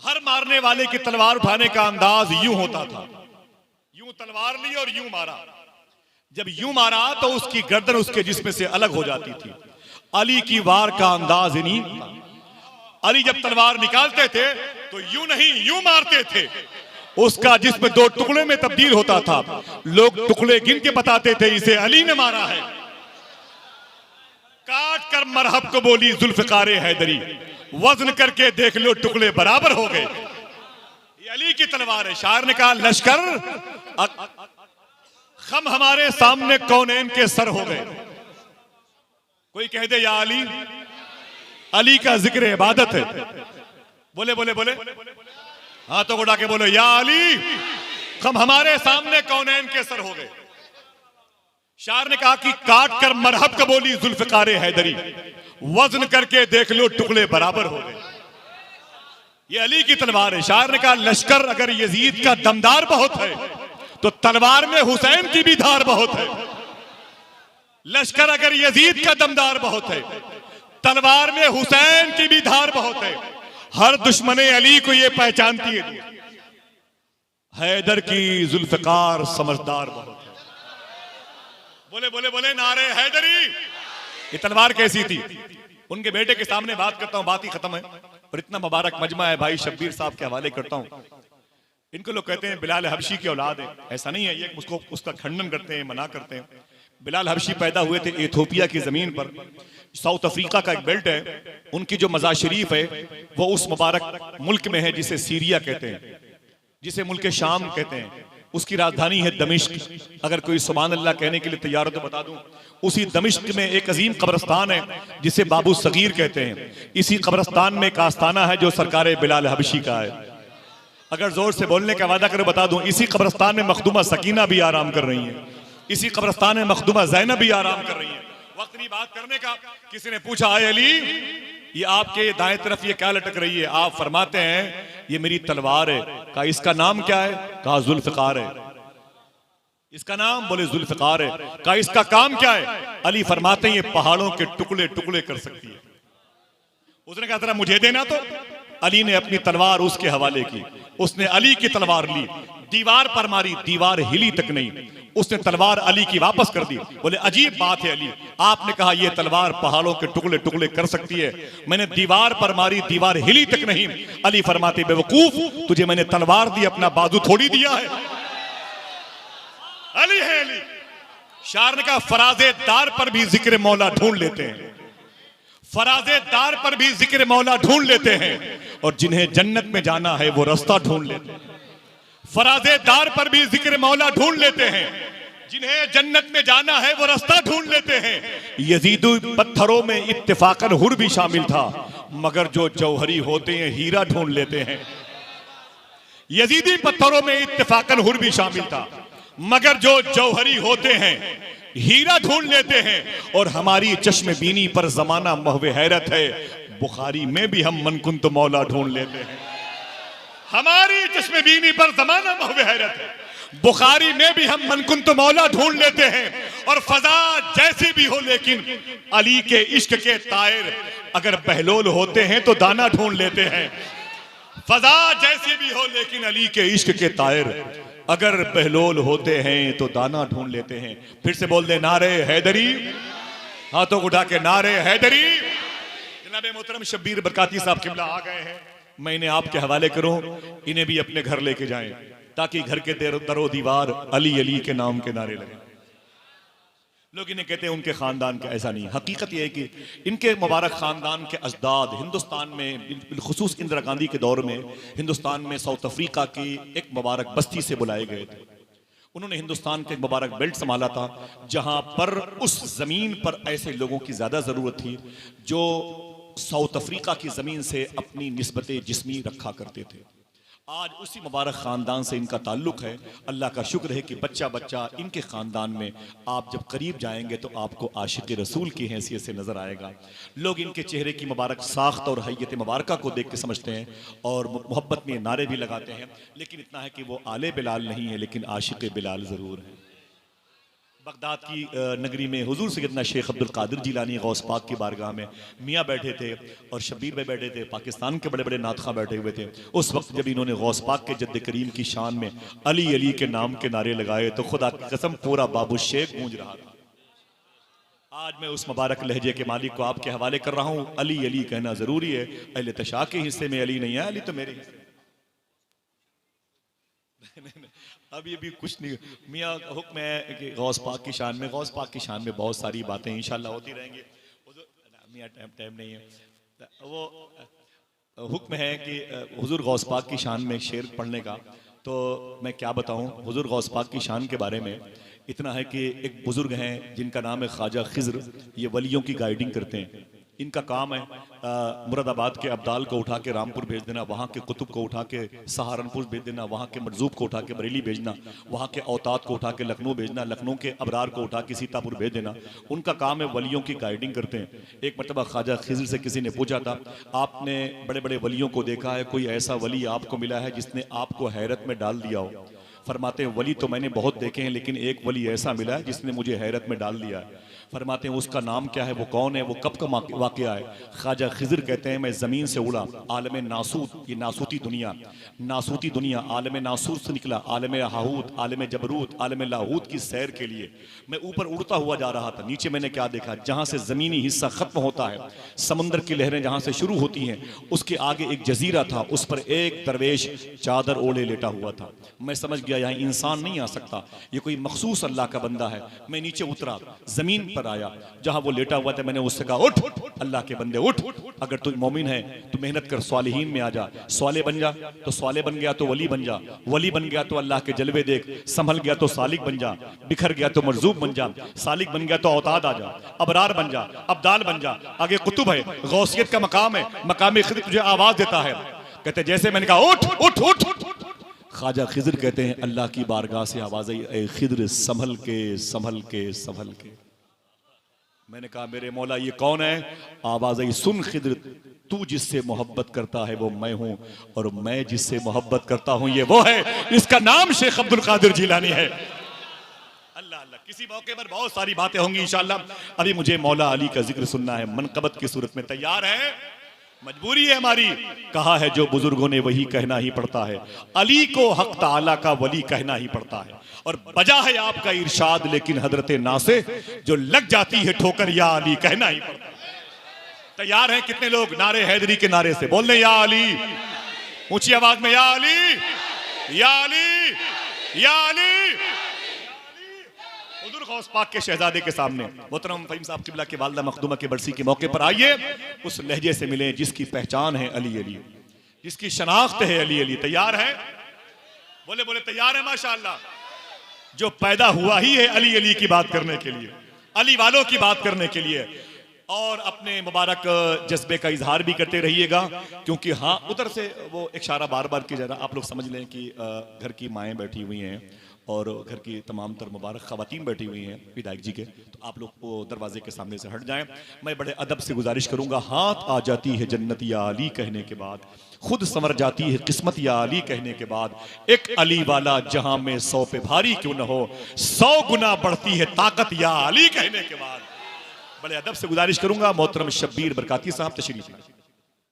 हर मारने वाले की तलवार उठाने का अंदाज यूं होता था, यूं तलवार ली और यूं मारा। जब यूं मारा तो उसकी गर्दन उसके जिस्म से अलग हो जाती थी। अली की वार का अंदाज नहीं। अली जब तलवार निकालते थे तो यूं नहीं, यूं मारते थे। उसका जिस्म दो टुकड़े में तब्दील होता था। लोग टुकड़े गिन के बताते थे इसे अली ने मारा है। काट कर मरहब को बोली जुल्फकारे हैदरी, वजन करके देख लो टुकड़े बराबर हो गए। ये अली की तलवार है। शायर ने कहा लश्कर खम हमारे सामने कौनैन के सर हो गए। कोई कह दे या अली, अली का जिक्र इबादत है। बोले बोले बोले हाथों को उठा के बोलो या अली, खम हमारे सामने कौनैन के सर हो गए। शायर ने कहा कि काट कर मरहब का बोली जुल्फकारे हैदरी, वजन करके देख लो टुकड़े बराबर हो गए। ये अली की तलवार है। शायर ने कहा लश्कर अगर यजीद का दमदार बहुत है तो तलवार में हुसैन की भी धार बहुत है। लश्कर अगर यजीद का दमदार बहुत है, तलवार में हुसैन की भी धार बहुत है। हर दुश्मने अली को यह पहचानती है, हैदर की जुल्फकार समझदार बहुत है। बोले बोले बोले नारे हैदरी। ये तलवार कैसी थी? उनके बेटे के सामने बात करता हूं, बात ही खत्म है। और इतना मुबारक मजमा है, भाई शब्बीर साहब के हवाले करता हूं। इनको लोग कहते हैं बिलाल हबशी की औलाद है। ऐसा नहीं है, ये उसका खंडन करते हैं, मना करते हैं। बिलाल हबशी पैदा हुए थे इथियोपिया की जमीन पर। साउथ अफ्रीका का एक बेल्ट है। उनकी जो मज़ार शरीफ है वो उस मुबारक मुल्क में है जिसे सीरिया कहते हैं, जिसे मुल्क शाम कहते हैं। उसकी राजधानी है दमिश्क। अगर कोई सुभान अल्लाह कहने के लिए तैयार हो तो बता दूं, उसी दमिश्क में एक अजीम कब्रस्तान है जिसे बाबू सगीर कहते हैं। इसी कब्रस्तान में एक आस्थाना है जो सरकार बिलाल हबशी का है। अगर जोर से बोलने का वादा करो बता दूं, इसी कब्रस्तान में मखदूमा सकीना भी आराम कर रही है। इसी कब्रस्तान में मखदूमा ज़ैनब भी आराम कर रही है। वक्त नहीं बात करने का। किसी ने पूछा आए अली, ये आपके दाएं तरफ ये क्या लटक रही है? आप फरमाते हैं ये मेरी तलवार है। कहा इसका नाम क्या है? कहा जुल्फकार है। इसका नाम? बोले जुल्फकार है। कहा इसका काम क्या है? अली फरमाते हैं ये पहाड़ों के टुकड़े टुकड़े कर सकती है। उसने कहा जरा मुझे देना तो। अली ने अपनी तलवार उसके हवाले की। उसने अली की तलवार ली, दीवार पर मारी, दीवार हिली तक नहीं। उसने तलवार अली की वापस कर दी। बोले अजीब बात है अली, आपने कहा यह तलवार पहाड़ों के टुकड़े टुकड़े कर सकती है, मैंने दीवार पर मारी, दीवार हिली तक नहीं। अली फरमाते बेवकूफ, तुझे मैंने तलवार दी, अपना बाजू थोड़ी दिया है। अली है अली। शायर ने कहा फराजेदार पर भी जिक्र मौला ढूंढ लेते हैं, फराजेदार पर भी जिक्र मौला ढूंढ लेते हैं, और जिन्हें जन्नत में जाना है वो रास्ता ढूंढ लेते हैं। फराजेदार पर भी जिक्र मौला ढूंढ लेते हैं, जिन्हें जन्नत में जाना है वो रास्ता ढूंढ लेते हैं। यजीदी पत्थरों में इत्तेफाकन हुर भी शामिल था, मगर जो जौहरी होते हैं हीरा ढूंढ लेते हैं। यजीदी पत्थरों में इत्तेफाकन हुर भी शामिल था, मगर जो जौहरी होते हैं हीरा ढूंढ लेते हैं। और हमारी चश्म बीनी पर जमाना महवे हैरत है, बुखारी में भी हम मनकुंत मौला ढूंढ लेते हैं। हमारी चश्म बीनी पर जमाना महवे हैरत है, बुखारी में भी हम मनकुंत मौला ढूंढ लेते हैं। और फजा जैसी भी हो लेकिन अली के इश्क के तायर अगर बहलोल होते हैं तो दाना ढूंढ लेते हैं। फजा जैसी भी हो लेकिन अली के इश्क के तायर अगर बहलोल होते हैं तो दाना ढूंढ लेते हैं। फिर से बोल दे नारे हैदरी, हाथों को उठा के नारे हैदरी। जनाब मोहतरम शब्बीर बरकाती साहब किबला आ गए हैं, मैं इन्हें आपके हवाले करूं, इन्हें भी अपने घर लेके जाएं ताकि घर के दरो दीवार अली अली के नाम के नारे लगे। लोग इन्हें कहते हैं उनके खानदान का, ऐसा नहीं। हकीकत यह है कि इनके मुबारक खानदान के अजदाद हिंदुस्तान में बिलखुसूस इंदिरा गांधी के दौर में हिंदुस्तान में साउथ अफ्रीका की एक मुबारक बस्ती से बुलाए गए थे। उन्होंने हिंदुस्तान के मुबारक बेल्ट संभाला था जहां पर उस जमीन पर ऐसे लोगों की ज्यादा जरूरत थी जो साउथ अफ्रीका की जमीन से अपनी निस्बत जिस्मी रखा करते थे। आज उसी मुबारक ख़ानदान से इनका ताल्लुक़ है। अल्लाह का शुक्र है कि बच्चा बच्चा इनके ख़ानदान में आप जब करीब जाएंगे तो आपको आशिक़ रसूल की हैसियत से नज़र आएगा। लोग इनके चेहरे की मुबारक साख्त और हैयत मुबारका को देख के समझते हैं और मोहब्बत में नारे भी लगाते हैं, लेकिन इतना है कि वो आले बिलाल नहीं है लेकिन आशिक़ बिलाल ज़रूर है। बगदाद की नगरी में हुजूर सैयदना शेख अब्दुल कादिर जिलानी गौस पाक की बारगाह में मियाँ बैठे थे और शब्बीर भाई बैठे थे, पाकिस्तान के बड़े बड़े नातखा बैठे हुए थे। उस वक्त जब इन्होंने गौस पाक के जद्द करीम की शान में अली अली के नाम के नारे लगाए तो खुदा की कसम पूरा बाबू शेख गूंज रहा था। आज मैं उस मुबारक लहजे के मालिक को आपके हवाले कर रहा हूँ। अली अली कहना जरूरी है। अहले तशा के हिस्से में अली नहीं है, अली तो मेरे हिस्से। अब ये भी कुछ नहीं, मियाँ हुक्म है कि गौस पाक की शान में, गौस पाक की शान में बहुत सारी बातें इंशाल्लाह होती रहेंगी। मियाँ टाइम नहीं है, वो हुक्म है कि हुजूर गौस पाक की शान में शेर पढ़ने का। तो मैं क्या बताऊं, हुजूर गौस पाक की शान के बारे में इतना है कि एक बुजुर्ग हैं जिनका नाम है ख्वाजा खिज़्र। ये वलियों की गाइडिंग करते हैं। इनका काम है मुरादाबाद के अब्दाल को उठा के रामपुर भेज देना, वहाँ के कुतुब को उठा के सहारनपुर भेज देना, वहाँ के मरजूब को उठा के बरेली भेजना, वहाँ के औताद को उठा के लखनऊ भेजना, लखनऊ के अबरार को उठा के सीतापुर भेज देना। उनका काम है वलियों की गाइडिंग करते हैं। एक मरतबा ख्वाजा खिज़्र से किसी ने पूछा था, आपने बड़े बड़े वलियों को देखा है, कोई ऐसा वली आपको मिला है जिसने आपको हैरत में डाल दिया हो? फरमाते हैं वली तो मैंने बहुत देखे हैं, लेकिन एक वली ऐसा मिला है जिसने मुझे हैरत में डाल दिया है। फरमाते हैं उसका नाम क्या है, वो कौन है, वो कब का वाक़या है? ख्वाजा खिज़्र कहते हैं मैं ज़मीन से उड़ा, आलम नासूत, ये नासूती दुनिया आलम नासूत से निकला, आलम हाहूत, आलम जबरूत, आलम लाहूत की सैर के लिए मैं ऊपर उड़ता हुआ जा रहा था। नीचे मैंने क्या देखा, जहाँ से ज़मीनी हिस्सा ख़त्म होता है, समंदर की लहरें जहाँ से शुरू होती हैं, उसके आगे एक जजीरा था, उस पर एक दरवेश चादर ओढ़े लेटा हुआ था। मैं समझ गया यहाँ इंसान नहीं आ सकता, ये कोई मखसूस अल्लाह का बंदा है। मैं नीचे उतरा, ज़मीन पर आया, जहां वो लेटा हुआ था। मैंने उससे कहा उठ अल्लाह के बंदे उठ, अगर तू मोमिन है तो मेहनत कर, स्वालिहीन में आ जा, स्वाले बन जा, तो स्वाले बन गया तो वली बन जा, वली बन गया तो अल्लाह के जलवे देख, संभल गया तो सालिक बन जा, बिखर गया तो मरजूब बन जा, सालिक बन गया तो औताद आ जा, अबरार बन जा, अब्दाल बन जा, आगे कुतुब है, गौसियत का मकाम है, मकाम खिज़्र तुझे आवाज देता है। कहते जैसे मैंने कहा उठ उठ उठ, ख्वाजा खिज़्र कहते हैं अल्लाह की बारगाह से आवाज आई, ए खिज़्र संभल के संभल के संभल के। मैंने कहा मेरे मौला ये कौन है? आवाज आई, सुन खिज़्र, तू जिससे मोहब्बत करता है वो मैं हूं, और मैं जिससे मोहब्बत करता हूं ये वो है, इसका नाम शेख अब्दुल कादिर जिलानी है। अल्लाह अल्लाह, किसी मौके पर बहुत सारी बातें होंगी इंशाअल्लाह। अभी मुझे मौला अली का जिक्र सुनना है, मनकबत की सूरत में। तैयार है? मजबूरी है हमारी। कहा है जो बुजुर्गों ने वही कहना ही पड़ता है, अली को हक ताला का वली कहना ही पड़ता है। और बजा है आपका इरशाद, लेकिन हजरत नासे जो लग जाती है ठोकर या अली कहना ही पड़ता है। तैयार हैं कितने लोग नारे हैदरी के नारे से बोल रहे या अली, ऊंची आवाज में या अली, या अली, या अली। हुजूर गौस पाक के शहजादे के सामने मोहतरम फहीम साहब किबला के वालदा मखदूमा के बरसी के मौके पर आइए, उस लहजे से मिले जिसकी पहचान है अली अली, जिसकी शनाख्त है अली अली। तैयार है? बोले बोले तैयार है? माशाअल्लाह। जो पैदा हुआ ही है अली अली की बात करने के लिए, अली वालों की बात करने के लिए, और अपने मुबारक जज्बे का इजहार भी करते रहिएगा। क्योंकि हाँ, उधर से वो इशारा बार बार किया जा रहा, आप लोग समझ लें कि घर की माएँ बैठी हुई हैं और घर की तमाम तर मुबारक ख़वातीन बैठी हुई हैं विधायक जी के, तो आप लोग वो दरवाजे के सामने से हट जाएं। मैं बड़े अदब से गुजारिश करूंगा, हाथ आ जाती है जन्नत या अली कहने के बाद, खुद संवर जाती है किस्मत या अली कहने के बाद, एक अली वाला जहां में 100 पे भारी क्यों न हो, 100 गुना बढ़ती है ताकत या अली कहने के बाद। बड़े अदब से गुजारिश करूंगा, मोहतरम शब्बीर बरकाती साहब तशरीफ लाएं।